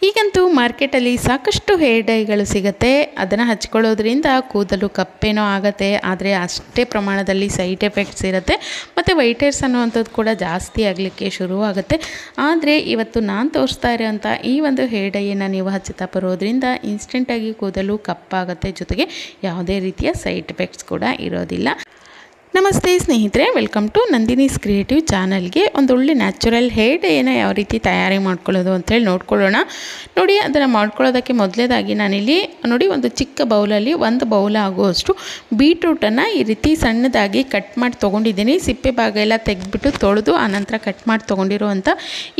ಈಗಂತೂ ಮಾರ್ಕೆಟಲ್ಲಿ ಸಾಕಷ್ಟು ಹೇರ್ ಡೈಗಳು ಸಿಗುತ್ತೆ. ಅದನ್ನು ಹಚ್ಕೊಳ್ಳೋದ್ರಿಂದ ಕೂದಲು ಕಪ್ಪೇನೋ ಆಗುತ್ತೆ, ಆದರೆ ಅಷ್ಟೇ ಪ್ರಮಾಣದಲ್ಲಿ ಸೈಡ್ ಎಫೆಕ್ಟ್ಸ್ ಇರುತ್ತೆ ಮತ್ತು ವೈಟ್ ಹೇರ್ಸ್ ಅನ್ನುವಂಥದ್ದು ಕೂಡ ಜಾಸ್ತಿ ಆಗಲಿಕ್ಕೆ ಶುರುವಾಗುತ್ತೆ. ಆದರೆ ಇವತ್ತು ನಾನು ತೋರಿಸ್ತಾ ಇರೋಂಥ ಈ ಒಂದು ಹೇರ್ ಡೈಯನ್ನು ನೀವು ಹಚ್ಚುತ್ತಾ ಬರೋದ್ರಿಂದ ಇನ್ಸ್ಟೆಂಟಾಗಿ ಕೂದಲು ಕಪ್ಪಾಗುತ್ತೆ, ಜೊತೆಗೆ ಯಾವುದೇ ರೀತಿಯ ಸೈಡ್ ಎಫೆಕ್ಟ್ಸ್ ಕೂಡ ಇರೋದಿಲ್ಲ. ನಮಸ್ತೆ ಸ್ನೇಹಿತರೆ, ವೆಲ್ಕಮ್ ಟು ನಂದಿನೀಸ್ ಕ್ರಿಯೇಟಿವ್ ಚಾನಲ್ಗೆ. ಒಂದೊಳ್ಳೆ ನ್ಯಾಚುರಲ್ ಹೇರ್ ಡೇಯನ್ನು ಯಾವ ರೀತಿ ತಯಾರಿ ಮಾಡ್ಕೊಳ್ಳೋದು ಅಂತೇಳಿ ನೋಡ್ಕೊಳ್ಳೋಣ. ನೋಡಿ, ಅದನ್ನು ಮಾಡ್ಕೊಳ್ಳೋದಕ್ಕೆ ಮೊದಲೇದಾಗಿ ನಾನಿಲ್ಲಿ ನೋಡಿ ಒಂದು ಚಿಕ್ಕ ಬೌಲಲ್ಲಿ 1 ಬೌಲ್ ಆಗುವಷ್ಟು ಬೀಟ್ರೂಟನ್ನು ಈ ರೀತಿ ಸಣ್ಣದಾಗಿ ಕಟ್ ಮಾಡಿ ತೊಗೊಂಡಿದ್ದೀನಿ. ಸಿಪ್ಪೆ ಭಾಗ ಎಲ್ಲ ತೆಗೆದುಬಿಟ್ಟು ತೊಳೆದು ಆನಂತರ ಕಟ್ ಮಾಡಿ ತೊಗೊಂಡಿರುವಂಥ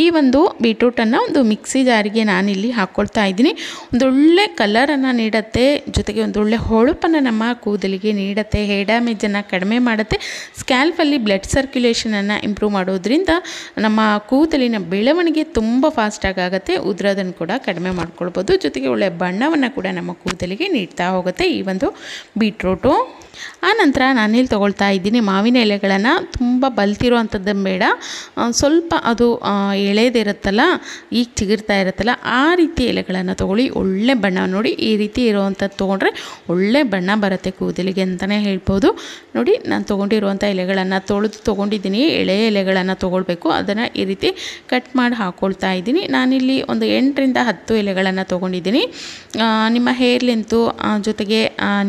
ಈ ಒಂದು ಬೀಟ್ರೂಟನ್ನು ಒಂದು ಮಿಕ್ಸಿ ಜಾರಿಗೆ ನಾನಿಲ್ಲಿ ಹಾಕ್ಕೊಳ್ತಾ ಇದ್ದೀನಿ. ಒಂದೊಳ್ಳೆ ಕಲರನ್ನು ನೀಡುತ್ತೆ, ಜೊತೆಗೆ ಒಂದೊಳ್ಳೆ ಹೊಳಪನ್ನು ನಮ್ಮ ಕೂದಲಿಗೆ ನೀಡುತ್ತೆ, ಹೇರ್ ಡ್ಯಾಮೇಜನ್ನು ಕಡಿಮೆ ಮಾಡುತ್ತೆ, ಸ್ಕ್ಯಾಲ್ಫಲ್ಲಿ ಬ್ಲಡ್ ಸರ್ಕ್ಯುಲೇಷನನ್ನು ಇಂಪ್ರೂವ್ ಮಾಡೋದ್ರಿಂದ ನಮ್ಮ ಕೂದಲಿನ ಬೆಳವಣಿಗೆ ತುಂಬ ಫಾಸ್ಟಾಗಿ ಆಗುತ್ತೆ, ಉದುರೋದನ್ನು ಕೂಡ ಕಡಿಮೆ ಮಾಡ್ಕೊಳ್ಬೋದು, ಜೊತೆಗೆ ಒಳ್ಳೆಯ ಬಣ್ಣವನ್ನು ಕೂಡ ನಮ್ಮ ಕೂದಲಿಗೆ ನೀಡ್ತಾ ಹೋಗುತ್ತೆ ಈ ಒಂದು ಬೀಟ್ರೂಟು. ಆನಂತರ ನಾನಿಲ್ಲಿ ತೊಗೊಳ್ತಾ ಇದ್ದೀನಿ ಮಾವಿನ ಎಲೆಗಳನ್ನು. ತುಂಬ ಬಲ್ತಿರೋ ಅಂಥದ್ದನ್ನು ಬೇಡ, ಸ್ವಲ್ಪ ಅದು ಎಳೆದಿರುತ್ತಲ್ಲ, ಈಗ ಚಿಗುರ್ತಾ ಇರುತ್ತಲ್ಲ ಆ ರೀತಿ ಎಲೆಗಳನ್ನು ತೊಗೊಳ್ಳಿ. ಒಳ್ಳೆ ಬಣ್ಣ ನೋಡಿ, ಈ ರೀತಿ ಇರೋವಂಥದ್ದು ತೊಗೊಂಡ್ರೆ ಒಳ್ಳೆ ಬಣ್ಣ ಬರುತ್ತೆ ಕೂದಲಿಗೆ ಅಂತಲೇ ಹೇಳ್ಬೋದು. ನೋಡಿ, ನಾನು ತೊಗೊಂಡಿರುವಂಥ ಎಲೆಗಳನ್ನು ತೊಗೊಂಡಿದ್ದೀನಿ. ಎಳೆ ಎಲೆಗಳನ್ನು ತೊಗೊಳ್ಬೇಕು, ಅದನ್ನು ಈ ರೀತಿ ಕಟ್ ಮಾಡಿ ಹಾಕ್ಕೊಳ್ತಾ ಇದ್ದೀನಿ. ನಾನಿಲ್ಲಿ ಒಂದು 8 ರಿಂದ 10 ಎಲೆಗಳನ್ನು ತೊಗೊಂಡಿದ್ದೀನಿ. ನಿಮ್ಮ ಹೇರ್ ಲೆಂತು ಜೊತೆಗೆ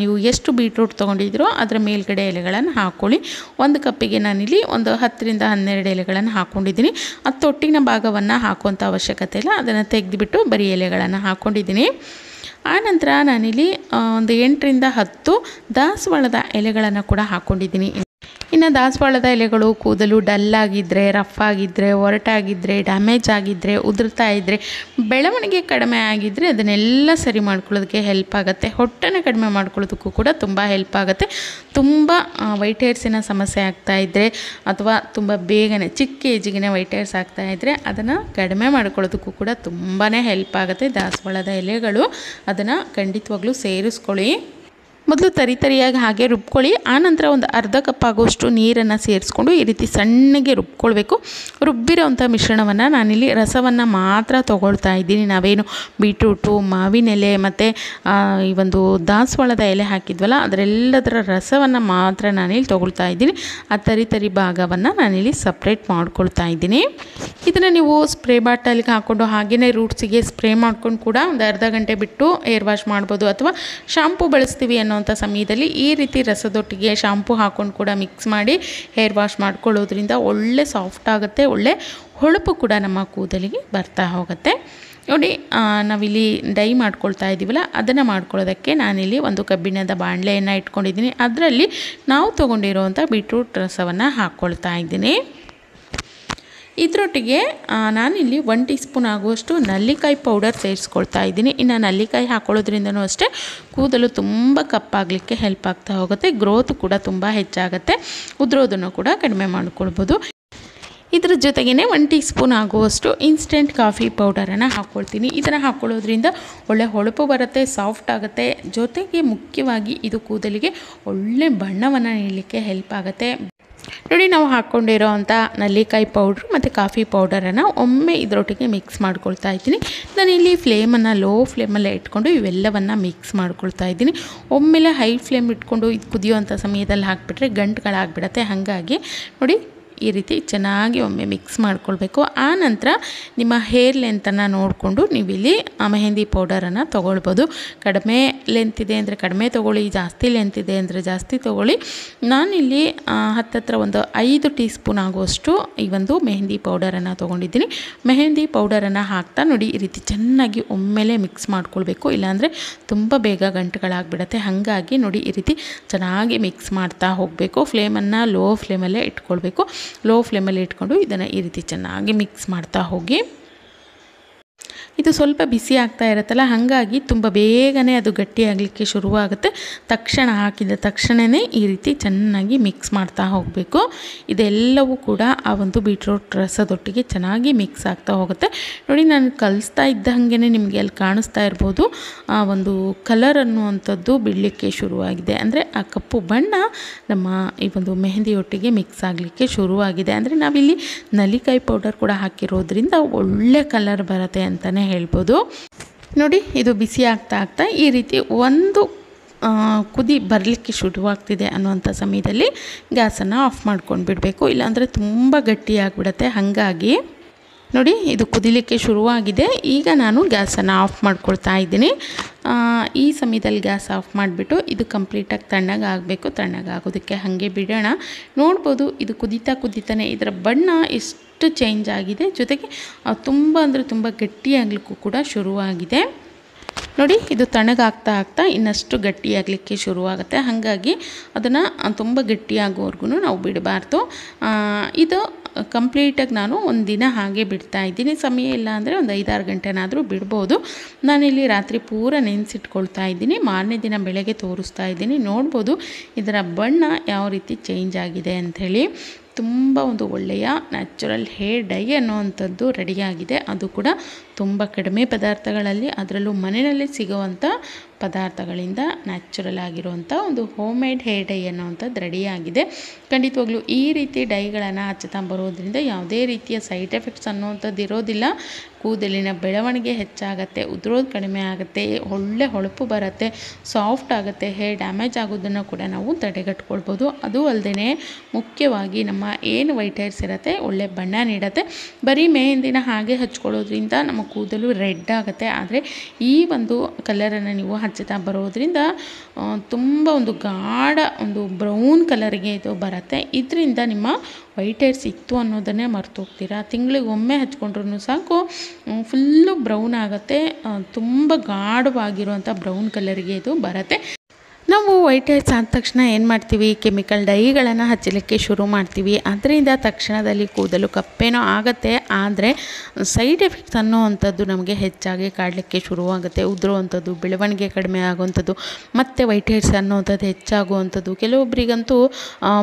ನೀವು ಎಷ್ಟು ಬೀಟ್ರೂಟ್ ತೊಗೊಂಡಿದ್ದೀರೋ ಅದರ ಮೇಲ್ಗಡೆ ಎಲೆಗಳನ್ನು ಹಾಕ್ಕೊಳ್ಳಿ. 1 ಕಪ್ಪಿಗೆ ನಾನಿಲ್ಲಿ ಒಂದು 10 ರಿಂದ 12 ಎಲೆಗಳನ್ನು ಹಾಕ್ಕೊಂಡಿದ್ದೀನಿ. ಅದು ತೊಟ್ಟಿನ ಭಾಗವನ್ನು ಹಾಕುವಂಥ ಅವಶ್ಯಕತೆ ಇಲ್ಲ, ಅದನ್ನು ತೆಗೆದುಬಿಟ್ಟು ಬರೀ ಎಲೆಗಳನ್ನು ಹಾಕ್ಕೊಂಡಿದ್ದೀನಿ. ಆನಂತರ ನಾನಿಲ್ಲಿ ಒಂದು 8 ರಿಂದ 10 ದಾಸವಾಳದ ಎಲೆಗಳನ್ನು ಕೂಡ ಹಾಕ್ಕೊಂಡಿದ್ದೀನಿ. ಇನ್ನು ದಾಸವಾಳದ ಎಲೆಗಳು ಕೂದಲು ಡಲ್ಲಾಗಿದ್ದರೆ, ರಫ್ ಆಗಿದ್ದರೆ, ಒರಟಾಗಿದ್ದರೆ, ಡ್ಯಾಮೇಜ್ ಆಗಿದ್ದರೆ, ಉದುರ್ತಾ ಇದ್ದರೆ, ಬೆಳವಣಿಗೆ ಕಡಿಮೆ ಆಗಿದ್ದರೆ ಅದನ್ನೆಲ್ಲ ಸರಿ ಮಾಡ್ಕೊಳ್ಳೋದಕ್ಕೆ ಹೆಲ್ಪ್ ಆಗುತ್ತೆ. ಹೊಟ್ಟೆನ ಕಡಿಮೆ ಮಾಡ್ಕೊಳ್ಳೋದಕ್ಕೂ ಕೂಡ ತುಂಬ ಹೆಲ್ಪ್ ಆಗುತ್ತೆ. ತುಂಬ ವೈಟ್ ಹೇರ್ಸಿನ ಸಮಸ್ಯೆ ಆಗ್ತಾಯಿದ್ದರೆ ಅಥವಾ ತುಂಬ ಬೇಗನೆ ಚಿಕ್ಕ ಏಜಿಗೆ ವೈಟ್ ಹೇರ್ಸ್ ಆಗ್ತಾಯಿದ್ದರೆ ಅದನ್ನು ಕಡಿಮೆ ಮಾಡ್ಕೊಳ್ಳೋದಕ್ಕೂ ಕೂಡ ತುಂಬಾ ಹೆಲ್ಪ್ ಆಗುತ್ತೆ ದಾಸವಾಳದ ಎಲೆಗಳು. ಅದನ್ನು ಖಂಡಿತವಾಗ್ಲೂ ಸೇರಿಸ್ಕೊಳ್ಳಿ. ಮೊದಲು ತರಿಯಾಗಿ ಹಾಗೆ ರುಬ್ಕೊಳ್ಳಿ. ಆನಂತರ ಒಂದು ಅರ್ಧ ಕಪ್ ಆಗುವಷ್ಟು ನೀರನ್ನು ಸೇರಿಸ್ಕೊಂಡು ಈ ರೀತಿ ಸಣ್ಣಗೆ ರುಬ್ಕೊಳ್ಬೇಕು. ರುಬ್ಬಿರೋವಂಥ ಮಿಶ್ರಣವನ್ನು ನಾನಿಲ್ಲಿ ರಸವನ್ನು ಮಾತ್ರ ತೊಗೊಳ್ತಾ ಇದ್ದೀನಿ. ನಾವೇನು ಬೀಟ್ರೂಟು, ಮಾವಿನ ಎಲೆ ಮತ್ತು ಈ ಒಂದು ದಾಸವಾಳದ ಎಲೆ ಹಾಕಿದ್ವಲ್ಲ ಅದರೆಲ್ಲದರ ರಸವನ್ನು ಮಾತ್ರ ನಾನಿಲ್ಲಿ ತೊಗೊಳ್ತಾ ಇದ್ದೀನಿ. ಆ ತರಿ ಭಾಗವನ್ನು ನಾನಿಲ್ಲಿ ಸಪ್ರೇಟ್ ಮಾಡ್ಕೊಳ್ತಾ ಇದ್ದೀನಿ. ಇದನ್ನು ನೀವು ಸ್ಪ್ರೇ ಬಾಟಲ್ಗೆ ಹಾಕ್ಕೊಂಡು ಹಾಗೆಯೇ ರೂಟ್ಸಿಗೆ ಸ್ಪ್ರೇ ಮಾಡ್ಕೊಂಡು ಕೂಡ ಒಂದು ಅರ್ಧ ಗಂಟೆ ಬಿಟ್ಟು ಏರ್ ವಾಶ್ ಮಾಡ್ಬೋದು. ಅಥವಾ ಶಾಂಪೂ ಬಳಸ್ತೀವಿ ಅನ್ನೋಂಥ ಸಮಯದಲ್ಲಿ ಈ ರೀತಿ ರಸದೊಟ್ಟಿಗೆ ಶಾಂಪೂ ಹಾಕ್ಕೊಂಡು ಕೂಡ ಮಿಕ್ಸ್ ಮಾಡಿ ಹೇರ್ ವಾಶ್ ಮಾಡ್ಕೊಳ್ಳೋದ್ರಿಂದ ಒಳ್ಳೆ ಸಾಫ್ಟ್ ಆಗುತ್ತೆ, ಒಳ್ಳೆ ಹೊಳಪು ಕೂಡ ನಮ್ಮ ಕೂದಲಿಗೆ ಬರ್ತಾ ಹೋಗುತ್ತೆ. ನೋಡಿ, ನಾವಿಲ್ಲಿ ಡೈ ಮಾಡ್ಕೊಳ್ತಾ ಇದ್ದೀವಲ್ಲ ಅದನ್ನು ಮಾಡ್ಕೊಳ್ಳೋದಕ್ಕೆ ನಾನಿಲ್ಲಿ ಒಂದು ಕಬ್ಬಿಣದ ಬಾಣಲೆಯನ್ನು ಇಟ್ಕೊಂಡಿದ್ದೀನಿ. ಅದರಲ್ಲಿ ನಾವು ತೊಗೊಂಡಿರುವಂಥ ಬೀಟ್ರೂಟ್ ರಸವನ್ನು ಹಾಕ್ಕೊಳ್ತಾ ಇದ್ದೀನಿ. ಇದರೊಟ್ಟಿಗೆ ನಾನಿಲ್ಲಿ 1 ಟೀ ಸ್ಪೂನ್ ಆಗುವಷ್ಟು ನಲ್ಲಿಕಾಯಿ ಪೌಡರ್ ಸೇರಿಸ್ಕೊಳ್ತಾ ಇದ್ದೀನಿ. ಇನ್ನು ನಲ್ಲಿಕಾಯಿ ಹಾಕ್ಕೊಳ್ಳೋದ್ರಿಂದನೂ ಅಷ್ಟೇ ಕೂದಲು ತುಂಬ ಕಪ್ಪಾಗಲಿಕ್ಕೆ ಹೆಲ್ಪ್ ಆಗ್ತಾ ಹೋಗುತ್ತೆ, ಗ್ರೋತ್ ಕೂಡ ತುಂಬ ಹೆಚ್ಚಾಗುತ್ತೆ, ಉದುರೋದನ್ನು ಕೂಡ ಕಡಿಮೆ ಮಾಡ್ಕೊಳ್ಬೋದು. ಇದರ ಜೊತೆಗೇ 1 ಟೀ ಸ್ಪೂನ್ ಆಗುವಷ್ಟು ಇನ್ಸ್ಟೆಂಟ್ ಕಾಫಿ ಪೌಡರನ್ನು ಹಾಕ್ಕೊಳ್ತೀನಿ. ಇದನ್ನು ಹಾಕ್ಕೊಳ್ಳೋದ್ರಿಂದ ಒಳ್ಳೆ ಹೊಳಪು ಬರುತ್ತೆ, ಸಾಫ್ಟ್ ಆಗುತ್ತೆ, ಜೊತೆಗೆ ಮುಖ್ಯವಾಗಿ ಇದು ಕೂದಲಿಗೆ ಒಳ್ಳೆ ಬಣ್ಣವನ್ನು ನೀಡಲಿಕ್ಕೆ ಹೆಲ್ಪ್ ಆಗುತ್ತೆ. ನೋಡಿ, ನಾವು ಹಾಕ್ಕೊಂಡಿರೋ ಅಂಥ ನಲ್ಲಿಕಾಯಿ ಪೌಡ್ರು ಮತ್ತು ಕಾಫಿ ಪೌಡರನ್ನು ಒಮ್ಮೆ ಇದರೊಟ್ಟಿಗೆ ಮಿಕ್ಸ್ ಮಾಡ್ಕೊಳ್ತಾ ಇದ್ದೀನಿ. ನಾನಿಲ್ಲಿ ಫ್ಲೇಮನ್ನು ಲೋ ಫ್ಲೇಮಲ್ಲೇ ಇಟ್ಕೊಂಡು ಇವೆಲ್ಲವನ್ನು ಮಿಕ್ಸ್ ಮಾಡ್ಕೊಳ್ತಾ ಇದ್ದೀನಿ. ಒಮ್ಮೆಲೆ ಹೈ ಫ್ಲೇಮ್ ಇಟ್ಕೊಂಡು ಇದು ಕುದಿಯೋವಂಥ ಸಮಯದಲ್ಲಿ ಹಾಕಿಬಿಟ್ರೆ ಗಂಟುಗಳಾಗ್ಬಿಡತ್ತೆ. ಹಾಗಾಗಿ ನೋಡಿ, ಈ ರೀತಿ ಚೆನ್ನಾಗಿ ಒಮ್ಮೆ ಮಿಕ್ಸ್ ಮಾಡ್ಕೊಳ್ಬೇಕು. ಆನಂತರ ನಿಮ್ಮ ಹೇರ್ ಲೆಂತನ್ನು ನೋಡಿಕೊಂಡು ನೀವಿಲ್ಲಿ ಮೆಹಂದಿ ಪೌಡರನ್ನು ತೊಗೊಳ್ಬೋದು. ಕಡಿಮೆ ಲೆಂತ್ ಇದೆ ಅಂದರೆ ಕಡಿಮೆ ತೊಗೊಳ್ಳಿ, ಜಾಸ್ತಿ ಲೆಂತ್ ಇದೆ ಅಂದರೆ ಜಾಸ್ತಿ ತೊಗೊಳ್ಳಿ. ನಾನಿಲ್ಲಿ ಹತ್ತತ್ರ ಒಂದು 5 ಟೀ ಸ್ಪೂನ್ ಆಗುವಷ್ಟು ಈ ಒಂದು ಮೆಹಂದಿ ಪೌಡರನ್ನು ತೊಗೊಂಡಿದ್ದೀನಿ. ಮೆಹಂದಿ ಪೌಡರನ್ನು ಹಾಕ್ತಾ ನೋಡಿ ಈ ರೀತಿ ಚೆನ್ನಾಗಿ ಒಮ್ಮೆಲೆ ಮಿಕ್ಸ್ ಮಾಡ್ಕೊಳ್ಬೇಕು, ಇಲ್ಲಾಂದರೆ ತುಂಬ ಬೇಗ ಗಂಟುಗಳಾಗ್ಬಿಡತ್ತೆ. ಹಾಗಾಗಿ ನೋಡಿ ಈ ರೀತಿ ಚೆನ್ನಾಗಿ ಮಿಕ್ಸ್ ಮಾಡ್ತಾ ಹೋಗಬೇಕು. ಫ್ಲೇಮನ್ನು ಲೋ ಫ್ಲೇಮಲ್ಲೇ ಇಟ್ಕೊಳ್ಬೇಕು. ಲೋ ಫ್ಲೇಮಲ್ಲಿ ಇಟ್ಕೊಂಡು ಇದನ್ನು ಈ ರೀತಿ ಚೆನ್ನಾಗಿ ಮಿಕ್ಸ್ ಮಾಡ್ತಾ ಹೋಗಿ. ಇದು ಸ್ವಲ್ಪ ಬಿಸಿ ಆಗ್ತಾ ಇರುತ್ತಲ್ಲ, ಹಾಗಾಗಿ ತುಂಬ ಬೇಗನೆ ಅದು ಗಟ್ಟಿಯಾಗಲಿಕ್ಕೆ ಶುರುವಾಗುತ್ತೆ. ಹಾಕಿದ ತಕ್ಷಣವೇ ಈ ರೀತಿ ಚೆನ್ನಾಗಿ ಮಿಕ್ಸ್ ಮಾಡ್ತಾ ಹೋಗಬೇಕು. ಇದೆಲ್ಲವೂ ಕೂಡ ಆ ಒಂದು ಬೀಟ್ರೂಟ್ ರಸದೊಟ್ಟಿಗೆ ಚೆನ್ನಾಗಿ ಮಿಕ್ಸ್ ಆಗ್ತಾ ಹೋಗುತ್ತೆ. ನೋಡಿ, ನಾನು ಕಲಿಸ್ತಾ ಇದ್ದಂಗೆ ನಿಮಗೆ ಅಲ್ಲಿ ಕಾಣಿಸ್ತಾ ಇರ್ಬೋದು, ಆ ಒಂದು ಕಲರ್ ಅನ್ನುವಂಥದ್ದು ಬಿಡಲಿಕ್ಕೆ ಶುರುವಾಗಿದೆ. ಅಂದರೆ ಆ ಕಪ್ಪು ಬಣ್ಣ ನಮ್ಮ ಈ ಒಂದು ಮೆಹಂದಿಯೊಟ್ಟಿಗೆ ಮಿಕ್ಸ್ ಆಗಲಿಕ್ಕೆ ಶುರುವಾಗಿದೆ. ಅಂದರೆ ನಾವಿಲ್ಲಿ ನಲ್ಲಿಕಾಯಿ ಪೌಡರ್ ಕೂಡ ಹಾಕಿರೋದ್ರಿಂದ ಒಳ್ಳೆ ಕಲರ್ ಬರುತ್ತೆ ಅಂತಲೇ ಹೇಳ್ಬೋದು. ನೋಡಿ, ಇದು ಬಿಸಿ ಆಗ್ತಾ ಈ ರೀತಿ ಒಂದು ಕುದಿ ಬರಲಿಕ್ಕೆ ಶುರುವಾಗ್ತಿದೆ ಅನ್ನುವಂಥ ಸಮಯದಲ್ಲಿ ಗ್ಯಾಸನ್ನು ಆಫ್ ಮಾಡ್ಕೊಂಡು ಬಿಡಬೇಕು, ಇಲ್ಲಾಂದರೆ ತುಂಬ ಗಟ್ಟಿಯಾಗಿಬಿಡುತ್ತೆ. ಹಾಗಾಗಿ ನೋಡಿ, ಇದು ಕುದಿಲಿಕ್ಕೆ ಶುರುವಾಗಿದೆ. ಈಗ ನಾನು ಗ್ಯಾಸನ್ನು ಆಫ್ ಮಾಡ್ಕೊಳ್ತಾ ಇದ್ದೀನಿ. ಈ ಸಮಯದಲ್ಲಿ ಗ್ಯಾಸ್ ಆಫ್ ಮಾಡಿಬಿಟ್ಟು ಇದು ಕಂಪ್ಲೀಟಾಗಿ ತಣ್ಣಗಾಗಬೇಕು. ತಣ್ಣಗಾಗೋದಕ್ಕೆ ಹಾಗೆ ಬಿಡೋಣ. ನೋಡ್ಬೋದು, ಇದು ಕುದೀತಾನೆ ಇದರ ಬಣ್ಣ ಎಷ್ಟು ಚೇಂಜ್ ಆಗಿದೆ, ಜೊತೆಗೆ ತುಂಬ ಅಂದರೆ ತುಂಬ ಗಟ್ಟಿಯಾಗಲಿಕ್ಕೂ ಕೂಡ ಶುರುವಾಗಿದೆ. ನೋಡಿ, ಇದು ತಣ್ಣಗಾಗ್ತಾ ಇನ್ನಷ್ಟು ಗಟ್ಟಿಯಾಗಲಿಕ್ಕೆ ಶುರುವಾಗುತ್ತೆ. ಹಾಗಾಗಿ ಅದನ್ನು ತುಂಬ ಗಟ್ಟಿಯಾಗೋವರೆಗೂ ನಾವು ಬಿಡಬಾರ್ದು. ಇದು ಕಂಪ್ಲೀಟಾಗಿ ನಾನು ಒಂದು ದಿನ ಹಾಗೆ ಬಿಡ್ತಾ ಇದ್ದೀನಿ. ಸಮಯ ಇಲ್ಲ ಅಂದರೆ ಒಂದು 5-6 ಗಂಟೆನಾದರೂ ಬಿಡ್ಬೋದು. ನಾನಿಲ್ಲಿ ರಾತ್ರಿ ಪೂರ ನೆನೆಸಿಟ್ಕೊಳ್ತಾ ಇದ್ದೀನಿ. ಮಾರನೇ ದಿನ ಬೆಳಗ್ಗೆ ತೋರಿಸ್ತಾ ಇದ್ದೀನಿ. ನೋಡ್ಬೋದು ಇದರ ಬಣ್ಣ ಯಾವ ರೀತಿ ಚೇಂಜ್ ಆಗಿದೆ ಅಂಥೇಳಿ. ತುಂಬ ಒಂದು ಒಳ್ಳೆಯ ನ್ಯಾಚುರಲ್ ಹೇರ್ ಡೈ ಅನ್ನುವಂಥದ್ದು ರೆಡಿಯಾಗಿದೆ. ಅದು ಕೂಡ ತುಂಬ ಕಡಿಮೆ ಪದಾರ್ಥಗಳಲ್ಲಿ, ಅದರಲ್ಲೂ ಮನೆಯಲ್ಲೇ ಸಿಗುವಂಥ ಪದಾರ್ಥಗಳಿಂದ ನ್ಯಾಚುರಲ್ ಆಗಿರುವಂಥ ಒಂದು ಹೋಮ್ ಮೇಡ್ ಹೇರ್ ಡೈ ಅನ್ನೋವಂಥದ್ದು ರೆಡಿಯಾಗಿದೆ. ಖಂಡಿತವಾಗ್ಲೂ ಈ ರೀತಿ ಡೈಗಳನ್ನು ಹಚ್ಚುತ್ತಾ ಬರೋದ್ರಿಂದ ಯಾವುದೇ ರೀತಿಯ ಸೈಡ್ ಎಫೆಕ್ಟ್ಸ್ ಅನ್ನುವಂಥದ್ದು ಇರೋದಿಲ್ಲ. ಕೂದಲಿನ ಬೆಳವಣಿಗೆ ಹೆಚ್ಚಾಗುತ್ತೆ, ಉದುರೋದು ಕಡಿಮೆ ಆಗುತ್ತೆ, ಒಳ್ಳೆ ಹೊಳಪು ಬರುತ್ತೆ, ಸಾಫ್ಟ್ ಆಗುತ್ತೆ, ಹೇರ್ ಡ್ಯಾಮೇಜ್ ಆಗೋದನ್ನು ಕೂಡ ನಾವು ತಡೆಗಟ್ಕೊಳ್ಬೋದು. ಅದು ಅಲ್ಲದೆ ಮುಖ್ಯವಾಗಿ ನಮ್ಮ ಏನು ವೈಟ್ ಹೇರ್ಸ್ ಇರುತ್ತೆ ಒಳ್ಳೆ ಬಣ್ಣ ನೀಡುತ್ತೆ. ಬರೀ ಮೆಹಂದಿನ ಹಾಗೆ ಹಚ್ಕೊಳ್ಳೋದ್ರಿಂದ ನಮ್ಮ ಕೂದಲು ರೆಡ್ ಆಗುತ್ತೆ. ಆದರೆ ಈ ಒಂದು ಕಲರನ್ನು ನೀವು ಹಚ್ಚುತ್ತಾ ಬರೋದ್ರಿಂದ ತುಂಬ ಒಂದು ಗಾಢ ಒಂದು ಬ್ರೌನ್ ಕಲರ್ಗೆ ಇದು ಬರುತ್ತೆ. ಇದರಿಂದ ನಿಮ್ಮ ವೈಟ್ ಹೇರ್ಸ್ ಇತ್ತು ಅನ್ನೋದನ್ನೇ ಮರ್ತೋಗ್ತೀರಾ. ತಿಂಗಳಿಗೊಮ್ಮೆ ಹಚ್ಕೊಂಡ್ರೂ ಸಾಕು, ಫುಲ್ಲು ಬ್ರೌನ್ ಆಗುತ್ತೆ. ತುಂಬ ಗಾಢವಾಗಿರುವಂಥ ಬ್ರೌನ್ ಕಲರ್ಗೆ ಇದು ಬರುತ್ತೆ. ನಾವು ವೈಟ್ ಹೇರ್ಸ್ ಆದ ತಕ್ಷಣ ಏನು ಮಾಡ್ತೀವಿ, ಕೆಮಿಕಲ್ ಡೈಗಳನ್ನು ಹಚ್ಚಲಿಕ್ಕೆ ಶುರು ಮಾಡ್ತೀವಿ. ಅದರಿಂದ ತಕ್ಷಣದಲ್ಲಿ ಕೂದಲು ಕಪ್ಪೇನೋ ಆಗುತ್ತೆ, ಆದರೆ ಸೈಡ್ ಎಫೆಕ್ಟ್ಸ್ ಅನ್ನೋವಂಥದ್ದು ನಮಗೆ ಹೆಚ್ಚಾಗಿ ಕಾಡಲಿಕ್ಕೆ ಶುರುವಾಗುತ್ತೆ. ಉದುರುವಂಥದ್ದು, ಬೆಳವಣಿಗೆ ಕಡಿಮೆ ಆಗುವಂಥದ್ದು, ಮತ್ತು ವೈಟ್ ಹೇರ್ಸ್ ಅನ್ನೋವಂಥದ್ದು ಹೆಚ್ಚಾಗುವಂಥದ್ದು. ಕೆಲವೊಬ್ಬರಿಗಂತೂ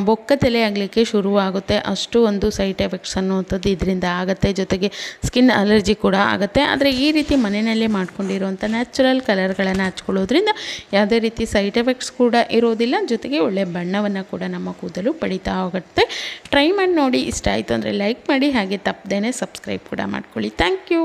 ಬೊಕ್ಕ ತಲೆ ಆಗಲಿಕ್ಕೆ ಶುರುವಾಗುತ್ತೆ. ಅಷ್ಟು ಒಂದು ಸೈಡ್ ಎಫೆಕ್ಟ್ಸ್ ಅನ್ನೋವಂಥದ್ದು ಇದರಿಂದ ಆಗುತ್ತೆ. ಜೊತೆಗೆ ಸ್ಕಿನ್ ಅಲರ್ಜಿ ಕೂಡ ಆಗುತ್ತೆ. ಆದರೆ ಈ ರೀತಿ ಮನೆಯಲ್ಲೇ ಮಾಡ್ಕೊಂಡಿರುವಂಥ ನ್ಯಾಚುರಲ್ ಕಲರ್ಗಳನ್ನು ಹಚ್ಕೊಳ್ಳೋದ್ರಿಂದ ಯಾವುದೇ ರೀತಿ ಸೈಡ್ ಎಫೆಕ್ಟ್ಸ್ ಕೂಡ ಇರೋದಿಲ್ಲ. ಜೊತೆಗೆ ಒಳ್ಳೆ ಬಣ್ಣವನ್ನು ಕೂಡ ನಮ್ಮ ಕೂದಲು ಪಡಿತಾ ಹೋಗುತ್ತೆ. ಟ್ರೈ ಮಾಡಿ ನೋಡಿ. ಇಷ್ಟ ಆಯಿತು ಅಂದರೆ ಲೈಕ್ ಮಾಡಿ, ಹಾಗೆ ತಪ್ಪದೇನೆ ಸಬ್ಸ್ಕ್ರೈಬ್ ಕೂಡ ಮಾಡ್ಕೊಳ್ಳಿ. Thank you.